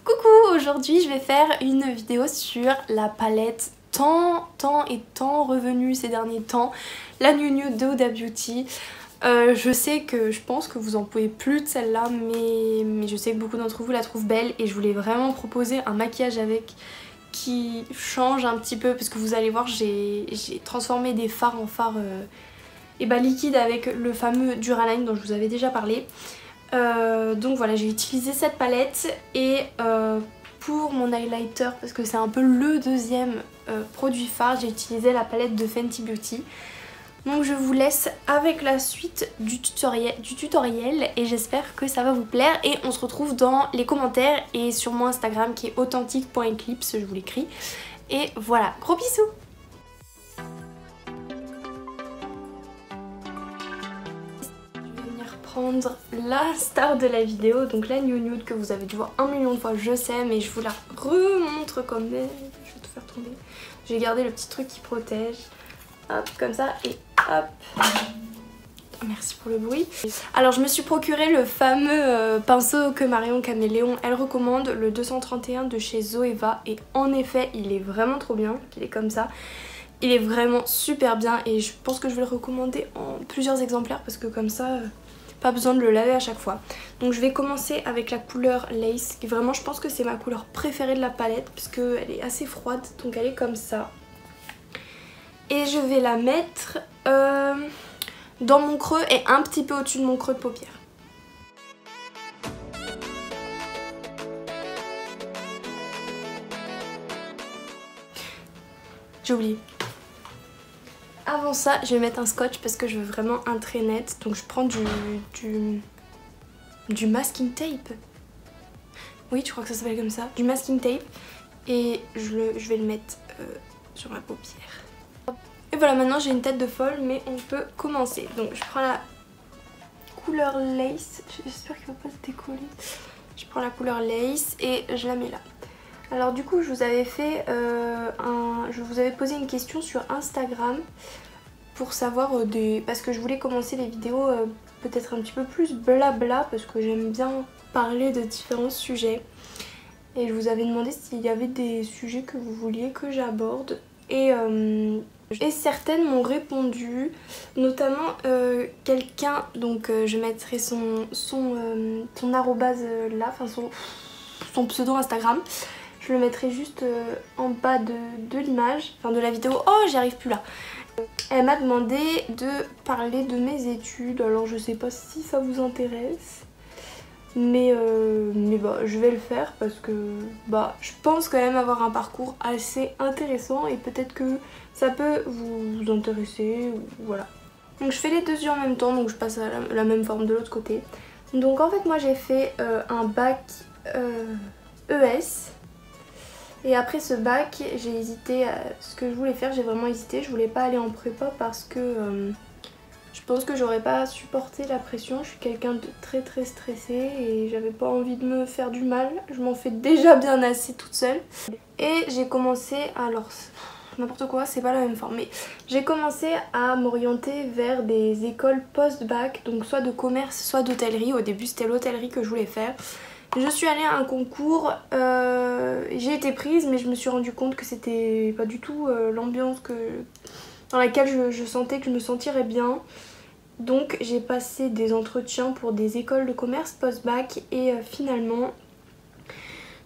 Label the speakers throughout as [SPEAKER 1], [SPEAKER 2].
[SPEAKER 1] Coucou, aujourd'hui je vais faire une vidéo sur la palette tant revenue ces derniers temps, la New Nude de Huda Beauty. Je pense que vous en pouvez plus de celle-là, mais je sais que beaucoup d'entre vous la trouvent belle et je voulais vraiment proposer un maquillage avec qui change un petit peu parce que vous allez voir, j'ai transformé des fards en fards liquides avec le fameux Duraline dont je vous avais déjà parlé. Donc voilà, j'ai utilisé cette palette et pour mon highlighter, parce que c'est un peu le deuxième produit phare, j'ai utilisé la palette de Fenty Beauty. Donc je vous laisse avec la suite du tutoriel et j'espère que ça va vous plaire. Et on se retrouve dans les commentaires et sur mon Instagram qui est authentique.eclipse, je vous l'écris. Et voilà, gros bisous! Prendre la star de la vidéo, donc la New Nude que vous avez dû voir 1 million de fois, je sais, mais je vous la remontre quand même. Je vais tout faire tomber. J'ai gardé le petit truc qui protège. Hop, comme ça, et hop. Merci pour le bruit. Alors je me suis procuré le fameux pinceau que Marion Caméléon elle recommande, le 231 de chez Zoeva, et en effet il est vraiment trop bien, il est comme ça. Il est vraiment super bien et je pense que je vais le recommander en plusieurs exemplaires parce que comme ça... pas besoin de le laver à chaque fois. Donc je vais commencer avec la couleur Lace, qui vraiment je pense que c'est ma couleur préférée de la palette puisqu'elle est assez froide, donc elle est comme ça. Et je vais la mettre dans mon creux et un petit peu au-dessus de mon creux de paupière. J'ai oublié. Avant ça, je vais mettre un scotch parce que je veux vraiment un trait net. Donc je prends du masking tape. Oui, je crois que ça s'appelle comme ça. Du masking tape. Et je vais le mettre sur ma paupière. Et voilà, maintenant j'ai une tête de folle, mais on peut commencer. Donc je prends la couleur Lace. J'espère qu'il ne va pas se décoller. Je prends la couleur Lace et je la mets là. Alors du coup je vous avais fait je vous avais posé une question sur Instagram pour savoir parce que je voulais commencer les vidéos peut-être un petit peu plus blabla parce que j'aime bien parler de différents sujets. Et je vous avais demandé s'il y avait des sujets que vous vouliez que j'aborde et certaines m'ont répondu, notamment quelqu'un, donc je mettrai son arrobase là, enfin son pseudo Instagram. Je le mettrai juste en bas de l'image, enfin de la vidéo. Oh, j'y arrive plus là. Elle m'a demandé de parler de mes études. Alors je sais pas si ça vous intéresse. Mais bah, je vais le faire parce que bah, je pense quand même avoir un parcours assez intéressant. Et peut-être que ça peut vous intéresser. Voilà. Donc je fais les deux yeux en même temps. Donc je passe à la même forme de l'autre côté. Donc en fait moi j'ai fait un bac ES. Et après ce bac, j'ai hésité à ce que je voulais faire, j'ai vraiment hésité. Je voulais pas aller en prépa parce que je pense que j'aurais pas supporté la pression. Je suis quelqu'un de très stressé et j'avais pas envie de me faire du mal. Je m'en fais déjà bien assez toute seule. Et j'ai commencé, alors n'importe quoi, c'est pas la même forme, mais j'ai commencé à m'orienter vers des écoles post-bac, donc soit de commerce, soit d'hôtellerie. Au début c'était l'hôtellerie que je voulais faire. Je suis allée à un concours, j'ai été prise mais je me suis rendu compte que c'était pas du tout l'ambiance dans laquelle je sentais que je me sentirais bien. Donc j'ai passé des entretiens pour des écoles de commerce post-bac et finalement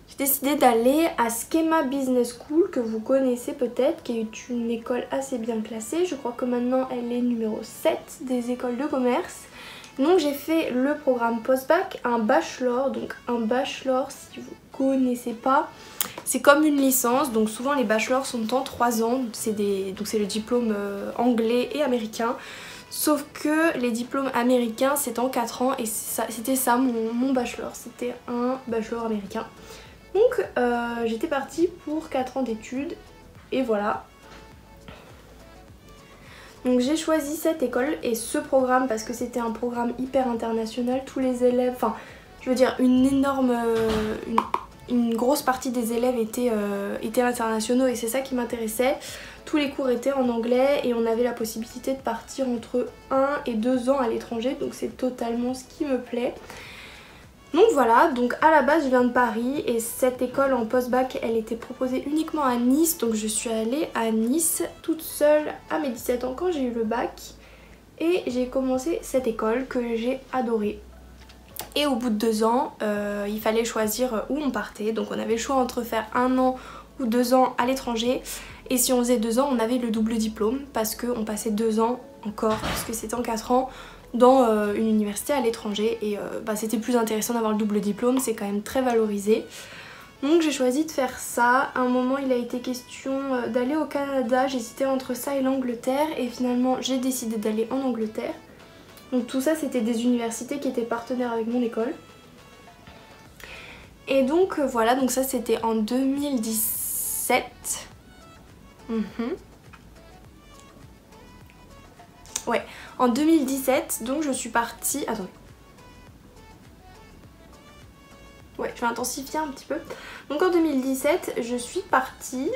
[SPEAKER 1] j'ai décidé d'aller à Schema Business School que vous connaissez peut-être, qui est une école assez bien classée. Je crois que maintenant elle est numéro 7 des écoles de commerce. Donc j'ai fait le programme post-bac, un bachelor. Donc un bachelor, si vous connaissez pas, c'est comme une licence. Donc souvent les bachelors sont en 3 ans, donc c'est le diplôme anglais et américain. Sauf que les diplômes américains c'est en 4 ans et c'était ça mon bachelor, c'était un bachelor américain. Donc j'étais partie pour 4 ans d'études et voilà. Donc j'ai choisi cette école et ce programme parce que c'était un programme hyper international. Tous les élèves, enfin je veux dire une grosse partie des élèves étaient internationaux et c'est ça qui m'intéressait. Tous les cours étaient en anglais et on avait la possibilité de partir entre 1 et 2 ans à l'étranger, donc c'est totalement ce qui me plaît. Donc voilà, donc à la base je viens de Paris et cette école en post-bac elle était proposée uniquement à Nice. Donc je suis allée à Nice toute seule à mes 17 ans quand j'ai eu le bac. Et j'ai commencé cette école que j'ai adorée. Et au bout de 2 ans, il fallait choisir où on partait. Donc on avait le choix entre faire 1 an ou 2 ans à l'étranger. Et si on faisait 2 ans, on avait le double diplôme parce qu'on passait 2 ans encore, parce que c'était en 4 ans, dans une université à l'étranger. Et c'était plus intéressant d'avoir le double diplôme, c'est quand même très valorisé. Donc j'ai choisi de faire ça. À un moment il a été question d'aller au Canada, j'hésitais entre ça et l'Angleterre et finalement j'ai décidé d'aller en Angleterre. Donc tout ça c'était des universités qui étaient partenaires avec mon école. Et donc voilà, donc ça c'était en 2017. Ouais, en 2017, donc je suis partie... Attendez. Ouais, je vais intensifier un petit peu. Donc en 2017, je suis partie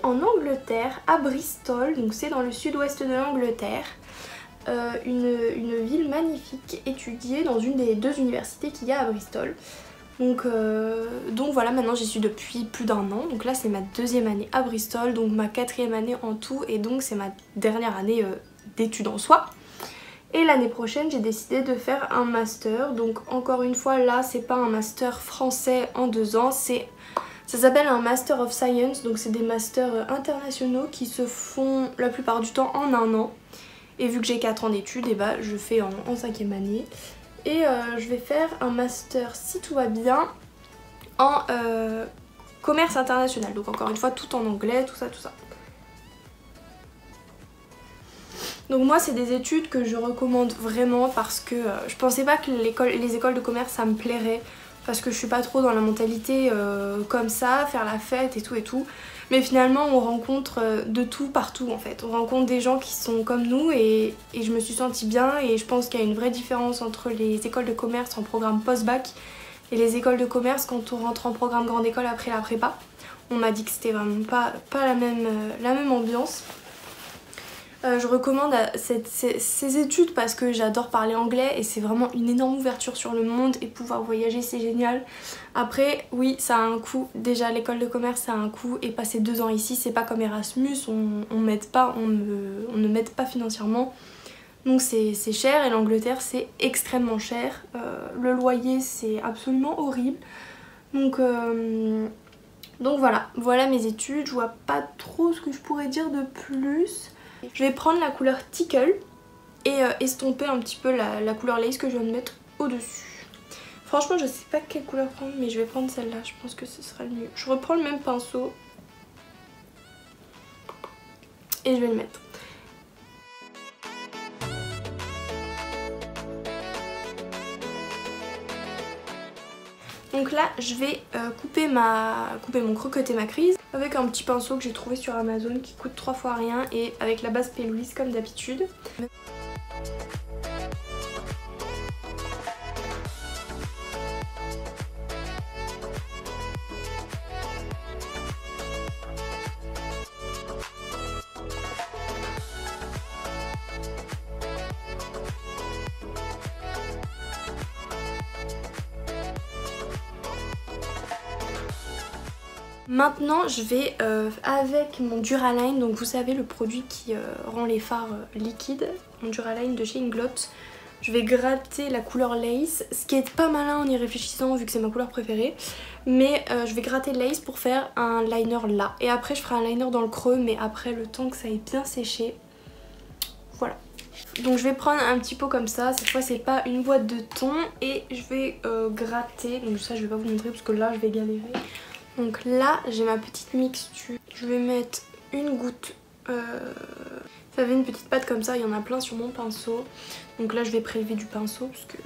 [SPEAKER 1] en Angleterre, à Bristol, donc c'est dans le sud-ouest de l'Angleterre. Une ville magnifique, étudiée dans une des 2 universités qu'il y a à Bristol. Donc voilà, maintenant j'y suis depuis plus d'1 an. Donc là c'est ma 2e année à Bristol, donc ma 4e année en tout. Et donc c'est ma dernière année d'études en soi. Et l'année prochaine j'ai décidé de faire un master. Donc encore une fois là c'est pas un master français en 2 ans, ça s'appelle un Master of Science. Donc c'est des masters internationaux qui se font la plupart du temps en 1 an. Et vu que j'ai 4 ans d'études, et bah je fais en 5e année. Et je vais faire un master si tout va bien en commerce international. Donc encore une fois tout en anglais, tout ça. Donc moi c'est des études que je recommande vraiment parce que je pensais pas que les écoles de commerce ça me plairait. Parce que je suis pas trop dans la mentalité comme ça, faire la fête et tout. Mais finalement on rencontre de tout partout en fait. On rencontre des gens qui sont comme nous et je me suis sentie bien. Et je pense qu'il y a une vraie différence entre les écoles de commerce en programme post-bac et les écoles de commerce quand on rentre en programme grande école après la prépa. On m'a dit que c'était vraiment pas la même ambiance. Je recommande ces études parce que j'adore parler anglais et c'est vraiment une énorme ouverture sur le monde et pouvoir voyager c'est génial. Après oui ça a un coût, déjà l'école de commerce ça a un coût et passer 2 ans ici c'est pas comme Erasmus, on m'aide pas, on ne m'aide pas financièrement. Donc c'est cher et l'Angleterre c'est extrêmement cher, le loyer c'est absolument horrible. Donc voilà mes études, je vois pas trop ce que je pourrais dire de plus. Je vais prendre la couleur Tickle et estomper un petit peu la couleur Lace que je viens de mettre au-dessus. Franchement je sais pas quelle couleur prendre mais je vais prendre celle-là, je pense que ce sera le mieux. Je reprends le même pinceau et je vais le mettre. Donc là je vais croqueter ma crise avec un petit pinceau que j'ai trouvé sur Amazon qui coûte 3 fois rien et avec la base P. Louise comme d'habitude. Maintenant je vais avec mon Duraline, donc vous savez le produit qui rend les fards liquides, mon Duraline de chez Inglot. Je vais gratter la couleur Lace, ce qui est pas malin en y réfléchissant vu que c'est ma couleur préférée. Mais je vais gratter Lace pour faire un liner là. Et après je ferai un liner dans le creux mais après le temps que ça ait bien séché. Voilà. Donc je vais prendre un petit pot comme ça, cette fois c'est pas une boîte de thon. Et je vais gratter, donc ça je vais pas vous montrer parce que là je vais galérer. Donc là j'ai ma petite mixture, je vais mettre une goutte, vous savez une petite pâte comme ça, il y en a plein sur mon pinceau. Donc là je vais prélever du pinceau parce que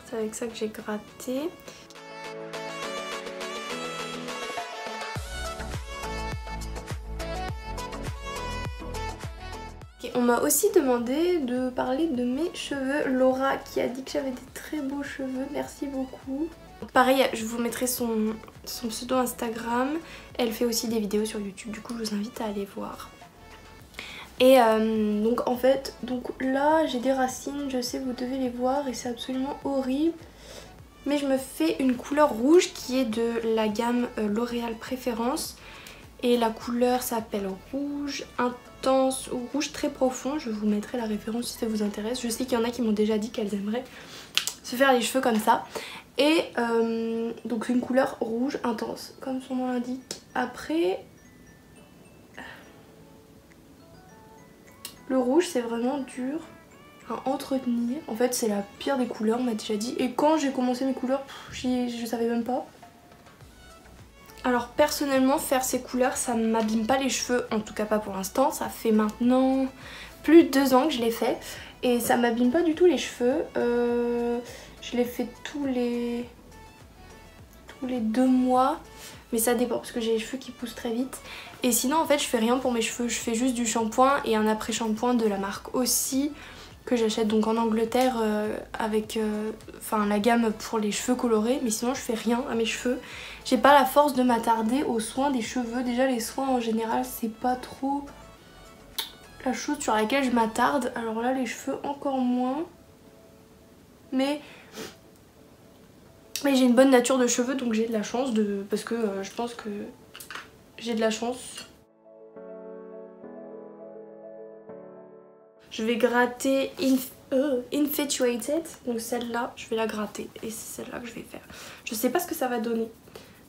[SPEAKER 1] c'est avec ça que j'ai gratté. Et on m'a aussi demandé de parler de mes cheveux, Laura qui a dit que j'avais des très beaux cheveux, merci beaucoup. Pareil, je vous mettrai son pseudo Instagram, elle fait aussi des vidéos sur YouTube, du coup je vous invite à aller voir. Et donc en fait, là j'ai des racines, je sais vous devez les voir et c'est absolument horrible. Mais je me fais une couleur rouge qui est de la gamme L'Oréal Préférence. Et la couleur s'appelle rouge intense ou rouge très profond. Je vous mettrai la référence si ça vous intéresse. Je sais qu'il y en a qui m'ont déjà dit qu'elles aimeraient se faire les cheveux comme ça. Et donc c'est une couleur rouge intense comme son nom l'indique. Après... le rouge c'est vraiment dur à entretenir. En fait c'est la pire des couleurs, on m'a déjà dit. Et quand j'ai commencé mes couleurs, je savais même pas. Alors personnellement faire ces couleurs ça ne m'abîme pas les cheveux, en tout cas pas pour l'instant. Ça fait maintenant plus de 2 ans que je l'ai fait et ça m'abîme pas du tout les cheveux. Je les fais tous les 2 mois. Mais ça dépend parce que j'ai les cheveux qui poussent très vite. Et sinon en fait je fais rien pour mes cheveux. Je fais juste du shampoing et un après-shampoing de la marque aussi que j'achète donc en Angleterre avec la gamme pour les cheveux colorés. Mais sinon je fais rien à mes cheveux. J'ai pas la force de m'attarder aux soins des cheveux. Déjà les soins en général c'est pas trop la chose sur laquelle je m'attarde. Alors là les cheveux encore moins. Mais j'ai une bonne nature de cheveux donc j'ai de la chance parce que je pense que j'ai de la chance. Je vais gratter Infatuated, donc celle-là je vais la gratter et c'est celle-là que je vais faire. Je sais pas ce que ça va donner.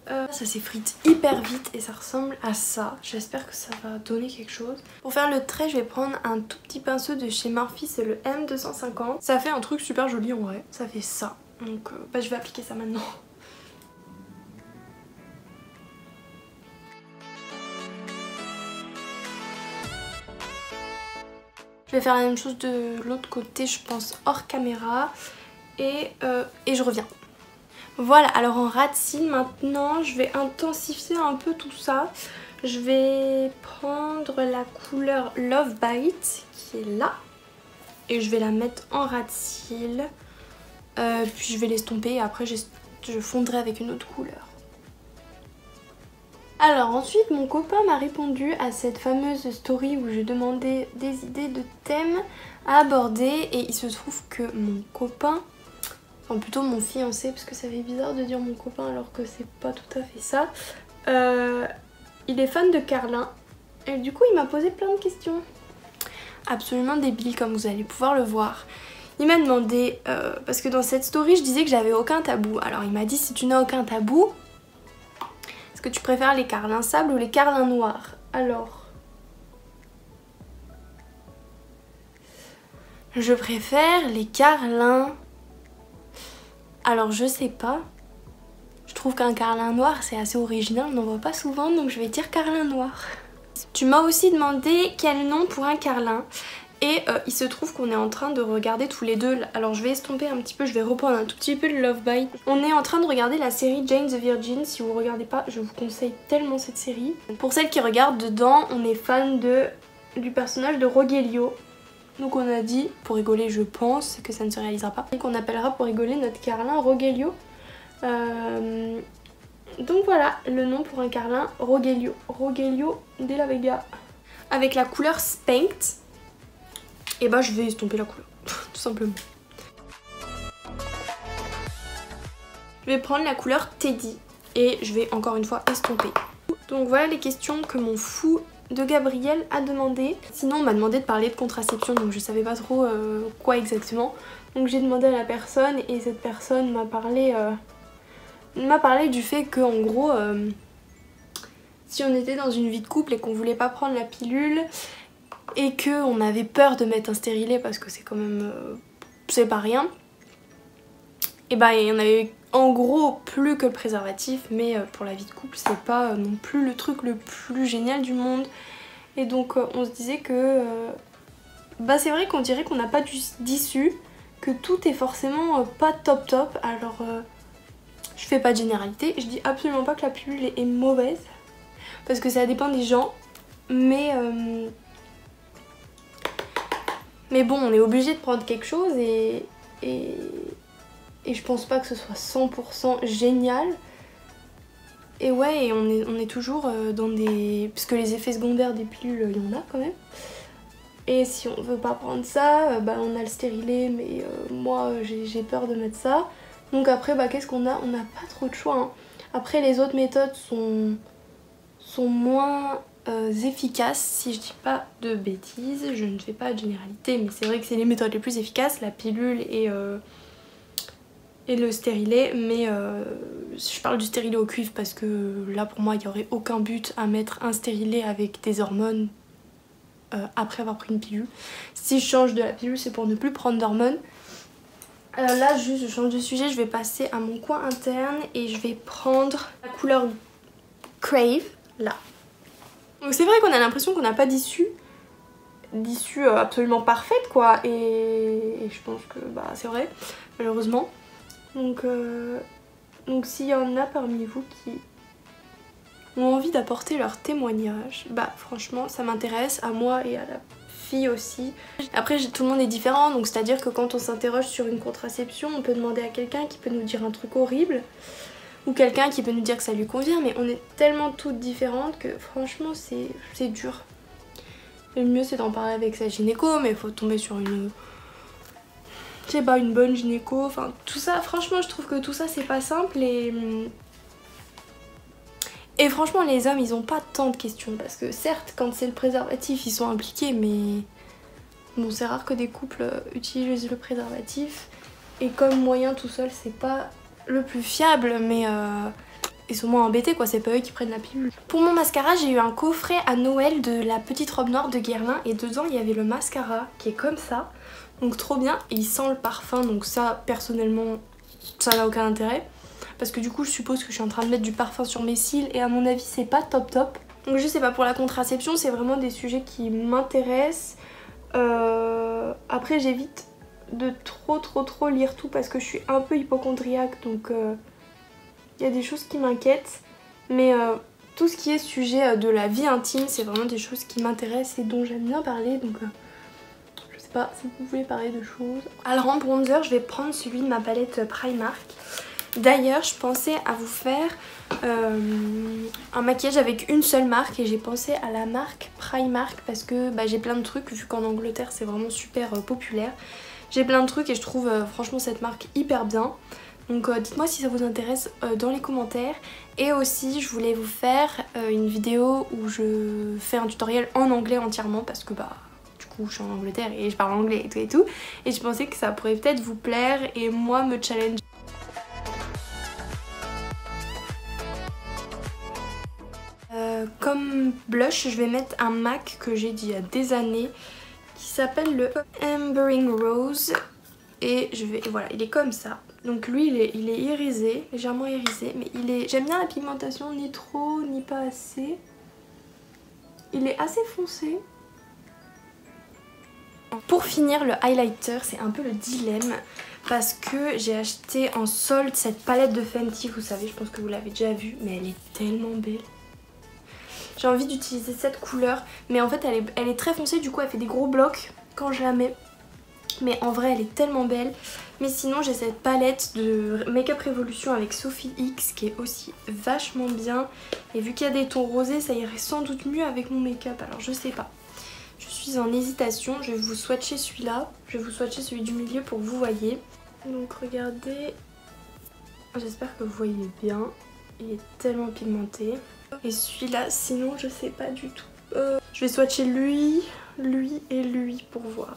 [SPEAKER 1] Ça s'effrite hyper vite et ça ressemble à ça. J'espère que ça va donner quelque chose. Pour faire le trait je vais prendre un tout petit pinceau de chez Morphe, c'est le M250. Ça fait un truc super joli en vrai, ça fait ça. Donc je vais appliquer ça maintenant. Je vais faire la même chose de l'autre côté, je pense hors caméra. Et je reviens. Voilà, alors en ras de cils maintenant, je vais intensifier un peu tout ça. Je vais prendre la couleur Love Bite qui est là. Et je vais la mettre en ras de cils. Puis je vais l'estomper et après je fondrai avec une autre couleur. Alors ensuite mon copain m'a répondu à cette fameuse story où je demandais des idées de thèmes à aborder. Et il se trouve que mon copain, enfin plutôt mon fiancé parce que ça fait bizarre de dire mon copain alors que c'est pas tout à fait ça, il est fan de Carlin et du coup il m'a posé plein de questions absolument débiles comme vous allez pouvoir le voir. Il m'a demandé, parce que dans cette story je disais que j'avais aucun tabou, alors il m'a dit si tu n'as aucun tabou, est-ce que tu préfères les carlins sable ou les carlins noirs? Alors, je préfère les carlins. Alors je sais pas, je trouve qu'un carlin noir c'est assez original, on n'en voit pas souvent donc je vais dire carlin noir. Tu m'as aussi demandé quel nom pour un carlin. Et il se trouve qu'on est en train de regarder tous les deux, alors je vais estomper un petit peu, je vais reprendre un tout petit peu de Love Bite. On est en train de regarder la série Jane the Virgin, si vous regardez pas, je vous conseille tellement cette série. Pour celles qui regardent, dedans, on est fan du personnage de Rogelio. Donc on a dit, pour rigoler je pense, que ça ne se réalisera pas, et qu'on appellera pour rigoler notre carlin Rogelio. Donc voilà, le nom pour un carlin, Rogelio. Rogelio de la Vega. Avec la couleur Spanked. Et bah je vais estomper la couleur, tout simplement. Je vais prendre la couleur Teddy et je vais encore une fois estomper. Donc voilà les questions que mon fou de Gabriel a demandé. Sinon on m'a demandé de parler de contraception donc je savais pas trop quoi exactement. Donc j'ai demandé à la personne et cette personne m'a parlé du fait que en gros si on était dans une vie de couple et qu'on voulait pas prendre la pilule et qu'on avait peur de mettre un stérilet parce que c'est quand même c'est pas rien, et bah il y en avait en gros plus que le préservatif, mais pour la vie de couple c'est pas non plus le truc le plus génial du monde. Et donc on se disait que bah c'est vrai qu'on dirait qu'on n'a pas d'issue, que tout est forcément pas top top. Alors je fais pas de généralité, je dis absolument pas que la pilule est mauvaise parce que ça dépend des gens, mais bon, on est obligé de prendre quelque chose et je pense pas que ce soit 100% génial. Et ouais, et on est toujours dans des... Parce que les effets secondaires des pilules, il y en a quand même. Et si on veut pas prendre ça, bah on a le stérilet, mais moi j'ai peur de mettre ça. Donc après, bah qu'est-ce qu'on a? On n'a pas trop de choix, hein. Après les autres méthodes sont moins efficaces, si je dis pas de bêtises. Je ne fais pas de généralité, mais c'est vrai que c'est les méthodes les plus efficaces, la pilule et le stérilet. Mais je parle du stérilet au cuivre parce que là pour moi il n'y aurait aucun but à mettre un stérilet avec des hormones après avoir pris une pilule. Si je change de la pilule, c'est pour ne plus prendre d'hormones. Alors là, juste je change de sujet, je vais passer à mon coin interne et je vais prendre la couleur Crave, là. Donc c'est vrai qu'on a l'impression qu'on n'a pas d'issue absolument parfaite, quoi, et je pense que bah c'est vrai, malheureusement. Donc s'il y en a parmi vous qui ont envie d'apporter leur témoignage, bah franchement ça m'intéresse, à moi et à la fille aussi. Après tout le monde est différent, donc c'est à dire que quand on s'interroge sur une contraception, on peut demander à quelqu'un qui peut nous dire un truc horrible ou quelqu'un qui peut nous dire que ça lui convient, mais on est tellement toutes différentes que franchement c'est dur. Le mieux c'est d'en parler avec sa gynéco, mais il faut tomber sur une, je sais pas, une bonne gynéco, enfin tout ça, franchement je trouve que tout ça c'est pas simple. Et franchement les hommes ils ont pas tant de questions, parce que certes quand c'est le préservatif ils sont impliqués, mais bon c'est rare que des couples utilisent le préservatif, et comme moyen tout seul c'est pas le plus fiable, mais ils sont moins embêtés, quoi, c'est pas eux qui prennent la pilule. Pour mon mascara j'ai eu un coffret à Noël de la petite robe noire de Guerlain, et dedans il y avait le mascara qui est comme ça, donc trop bien, et il sent le parfum, donc ça personnellement ça n'a aucun intérêt. Parce que du coup je suppose que je suis en train de mettre du parfum sur mes cils et à mon avis c'est pas top top. Donc je sais pas, pour la contraception c'est vraiment des sujets qui m'intéressent. Après j'évite de trop lire tout parce que je suis un peu hypocondriaque, donc il y a des choses qui m'inquiètent. Mais tout ce qui est sujet de la vie intime c'est vraiment des choses qui m'intéressent et dont j'aime bien parler, donc je sais pas si vous voulez parler de choses. Alors en bronzer je vais prendre celui de ma palette Primark. D'ailleurs je pensais à vous faire un maquillage avec une seule marque, et j'ai pensé à la marque Primark parce que bah, j'ai plein de trucs, vu qu'en Angleterre c'est vraiment super populaire. J'ai plein de trucs et je trouve franchement cette marque hyper bien. Donc dites-moi si ça vous intéresse dans les commentaires. Et aussi je voulais vous faire une vidéo où je fais un tutoriel en anglais entièrement, parce que bah du coup je suis en Angleterre et je parle anglais et tout. Et je pensais que ça pourrait peut-être vous plaire et moi me challenger. Comme blush je vais mettre un MAC que j'ai d'il y a des années qui s'appelle le Embering Rose, et voilà, il est comme ça. Donc lui il est irisé, légèrement irisé, mais j'aime bien la pigmentation, ni trop ni pas assez. Il est assez foncé. Pour finir le highlighter, c'est un peu le dilemme parce que j'ai acheté en solde cette palette de Fenty, vous savez, je pense que vous l'avez déjà vue, mais elle est tellement belle. J'ai envie d'utiliser cette couleur, mais en fait elle est très foncée, du coup elle fait des gros blocs quand je la mets. Mais en vrai elle est tellement belle. Mais sinon j'ai cette palette de Make Up Revolution avec Sophie X qui est aussi vachement bien. Et vu qu'il y a des tons rosés, ça irait sans doute mieux avec mon make-up, alors je sais pas. Je suis en hésitation, je vais vous swatcher celui-là. Je vais vous swatcher celui du milieu pour que vous voyez. Donc regardez, j'espère que vous voyez bien. Il est tellement pigmenté. Et celui-là, sinon je sais pas du tout. Je vais swatcher lui et lui pour voir.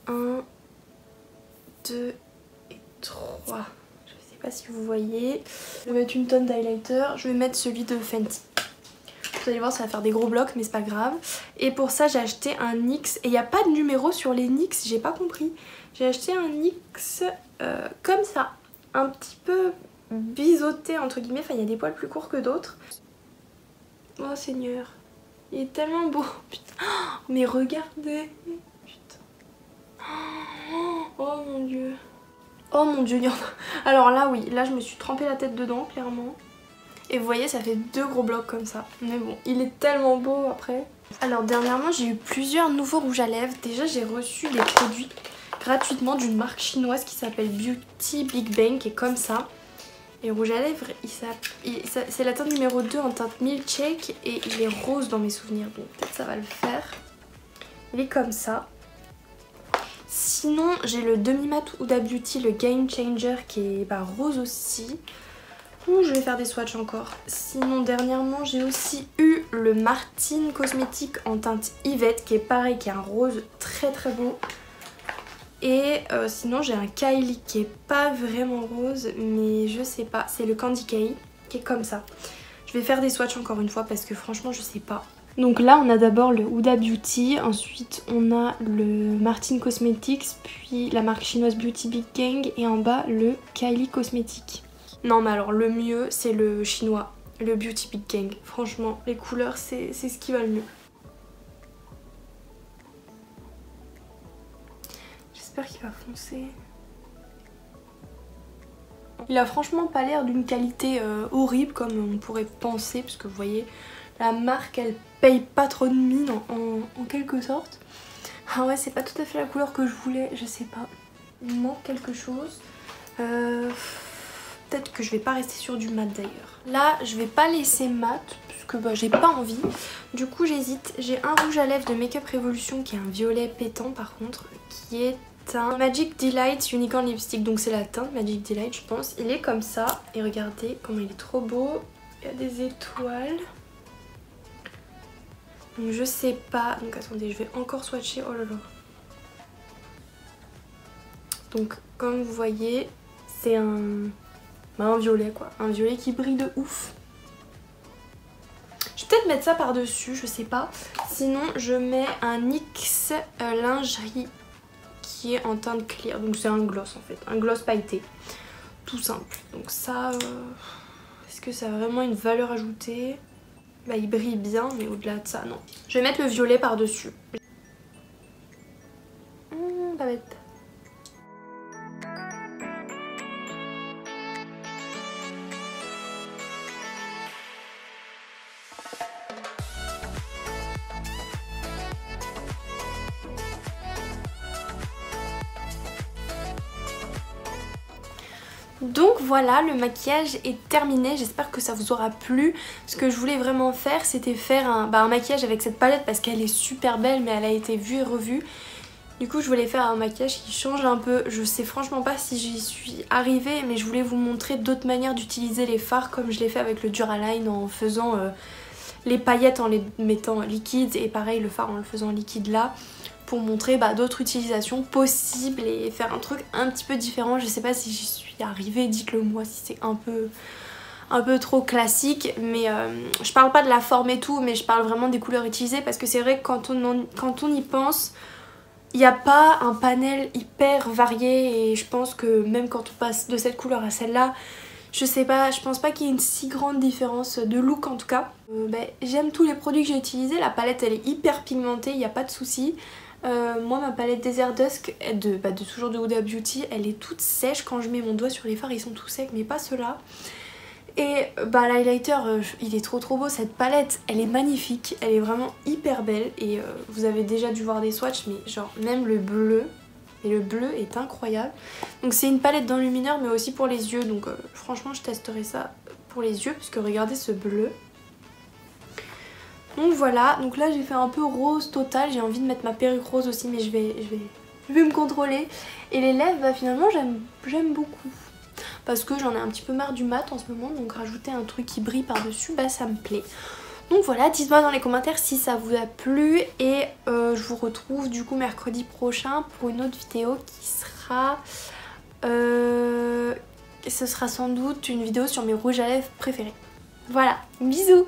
[SPEAKER 1] 1, 2 et 3. Je sais pas si vous voyez. Je vais mettre une tonne d'highlighter. Je vais mettre celui de Fenty. Vous allez voir, ça va faire des gros blocs, mais c'est pas grave. Et pour ça, j'ai acheté un NYX. Et il n'y a pas de numéro sur les NYX, j'ai pas compris. J'ai acheté un NYX comme ça. Un petit peu biseauté entre guillemets, enfin il y a des poils plus courts que d'autres. Oh Seigneur, il est tellement beau, putain. Mais regardez, putain. Oh mon dieu. Oh mon dieu, il y en a. Alors là oui, là je me suis trempé la tête dedans clairement. Et vous voyez, ça fait 2 gros blocs comme ça. Mais bon, il est tellement beau après. Alors dernièrement j'ai eu plusieurs nouveaux rouges à lèvres. Déjà j'ai reçu des produits gratuitement d'une marque chinoise qui s'appelle Beauty Big Bang, qui est comme ça. Et le rouge à lèvres, c'est la teinte numéro 2 en teinte Milkshake et il est rose dans mes souvenirs, donc peut-être ça va le faire. Il est comme ça. Sinon, j'ai le demi-mat Huda Beauty, le Game Changer, qui est rose aussi. Ouh, je vais faire des swatchs encore. Sinon, dernièrement, j'ai aussi eu le Martine Cosmétique en teinte Yvette, qui est pareil, qui est un rose très très beau. Et sinon, j'ai un Kylie qui est pas vraiment rose, mais je sais pas. C'est le Candy Kylie, qui est comme ça. Je vais faire des swatchs encore une fois parce que franchement, je sais pas. Donc là, on a d'abord le Huda Beauty, ensuite on a le Martine Cosmetics, puis la marque chinoise Beauty Big Gang et en bas le Kylie Cosmetics. Non mais alors le mieux c'est le chinois, le Beauty Big Gang. Franchement, les couleurs c'est ce qui va le mieux. J'espère qu'il va foncer. Il a franchement pas l'air d'une qualité horrible comme on pourrait penser, parce que vous voyez, la marque elle paye pas trop de mine en quelque sorte. Ah ouais, c'est pas tout à fait la couleur que je voulais, je sais pas. Il manque quelque chose. Peut-être que je vais pas rester sur du mat d'ailleurs. Là, je vais pas laisser mat, puisque j'ai pas envie. Du coup, j'hésite. J'ai un rouge à lèvres de Make Up Revolution qui est un violet pétant par contre, qui est un Magic Delight Unicorn Lipstick. Donc c'est la teinte Magic Delight, je pense. Il est comme ça. Et regardez comment il est trop beau. Il y a des étoiles. Donc je sais pas. Donc attendez, je vais encore swatcher. Oh là là. Donc comme vous voyez, c'est un violet quoi. Un violet qui brille de ouf. Je vais peut-être mettre ça par-dessus, je sais pas. Sinon, je mets un NYX lingerie qui est en teinte clear. Donc c'est un gloss en fait, un gloss pailleté. Tout simple. Donc ça, est-ce que ça a vraiment une valeur ajoutée? Il brille bien, mais au-delà de ça, non. Je vais mettre le violet par-dessus. Pas bête. Donc voilà, le maquillage est terminé, j'espère que ça vous aura plu. Ce que je voulais vraiment faire, c'était faire un maquillage avec cette palette parce qu'elle est super belle mais elle a été vue et revue. Du coup je voulais faire un maquillage qui change un peu. Je sais franchement pas si j'y suis arrivée, mais je voulais vous montrer d'autres manières d'utiliser les fards comme je l'ai fait avec le Duraline en faisant les paillettes en les mettant liquides et pareil le fard en le faisant liquide là. Pour montrer d'autres utilisations possibles et faire un truc un petit peu différent. Je sais pas si j'y suis arrivée, dites-le moi si c'est un peu trop classique, mais je parle pas de la forme et tout, mais je parle vraiment des couleurs utilisées parce que c'est vrai que quand on y pense, il n'y a pas un panel hyper varié et je pense que même quand on passe de cette couleur à celle-là, je sais pas, je pense pas qu'il y ait une si grande différence de look en tout cas. J'aime tous les produits que j'ai utilisés, la palette elle est hyper pigmentée, il n'y a pas de souci. Moi ma palette Desert Dusk toujours de Huda Beauty, elle est toute sèche. Quand je mets mon doigt sur les fards ils sont tout secs, mais pas ceux-là. Et l'highlighter il est trop beau. Cette palette elle est magnifique, elle est vraiment hyper belle. Et vous avez déjà dû voir des swatchs, mais genre même le bleu, et le bleu est incroyable. Donc c'est une palette d'enlumineur mais aussi pour les yeux. Donc franchement je testerai ça pour les yeux, puisque regardez ce bleu. Donc voilà, donc là j'ai fait un peu rose total, j'ai envie de mettre ma perruque rose aussi, mais je vais me contrôler. Et les lèvres, finalement j'aime beaucoup. Parce que j'en ai un petit peu marre du mat en ce moment, donc rajouter un truc qui brille par-dessus, ça me plaît. Donc voilà, dites-moi dans les commentaires si ça vous a plu et je vous retrouve du coup mercredi prochain pour une autre vidéo qui sera... ce sera sans doute une vidéo sur mes rouges à lèvres préférés. Voilà, bisous!